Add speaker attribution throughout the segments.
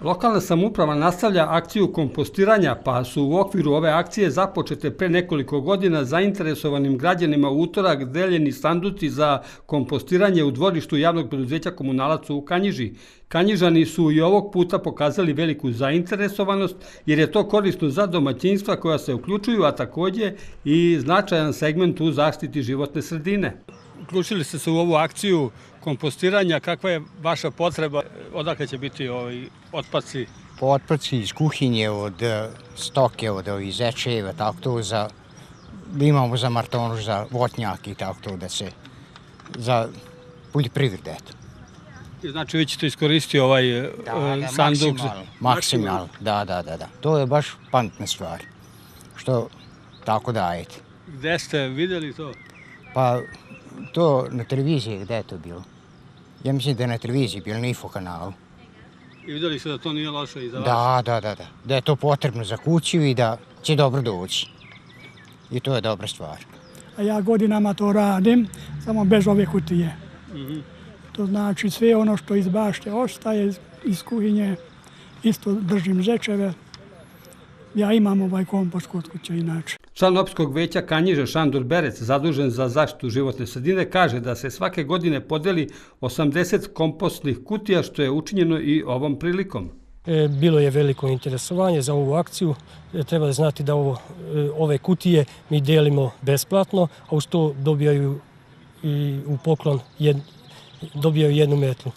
Speaker 1: Lokalna samouprava nastavlja akciju kompostiranja, pa su u okviru ove akcije započete pre nekoliko godina zainteresovanim građanima u utorak deljeni sanduci za kompostiranje u dvorištu javnog preduzeća Komunalac u Kanjiži. Kanjižani su i ovog puta pokazali veliku zainteresovanost jer je to korisno za domaćinstva koja se uključuju, a takođe i značajan segment u zaštiti životne sredine. Uključili ste se u ovu akciju kompostiranja. Kakva je vaša potreba? Odakle će biti ovi otpaci?
Speaker 2: Otpaci iz kuhinje, od stoke, od ovih zečeva, tako to imamo za martonuš, za votnjak i tako to da se za poljoprivredu.
Speaker 1: Znači vi ćete iskoristiti ovaj sanduk?
Speaker 2: Maksimalno, da. To je baš pametna stvar, što tako dajete.
Speaker 1: Gde ste vidjeli to?
Speaker 2: Pa to na televiziji, gde je to bilo? Ja mislim da je na televiziji bilo, na Info kanalu.
Speaker 1: I vidjeli ste da to nije loše i za vas?
Speaker 2: Da. Da je to potrebno za kuću i da će dobro doći. I to je dobra stvar.
Speaker 3: A ja godinama to radim, samo bez ove kutije. To znači sve ono što iz bašte ostaje, iz kuhinje, isto držim zečeve. Ja imam ovaj kompost kod kuće inače.
Speaker 1: Član opštinskog veća Kanjiže Šandor Berec, zadužen za zaštitu životne sredine, kaže da se svake godine podeli 80 kompostnih kutija, što je učinjeno i ovom prilikom.
Speaker 4: Bilo je veliko interesovanje za ovu akciju. Treba znati da ove kutije mi delimo besplatno, a uz to dobijaju i u poklon dobijaju jednu metlu.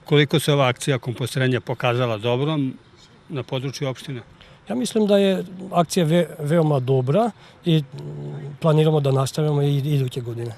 Speaker 1: Koliko se ova akcija kompostiranja pokazala dobrom na području opštine?
Speaker 4: Ja mislim da je akcija veoma dobra i planiramo da nastavimo i iduće godine.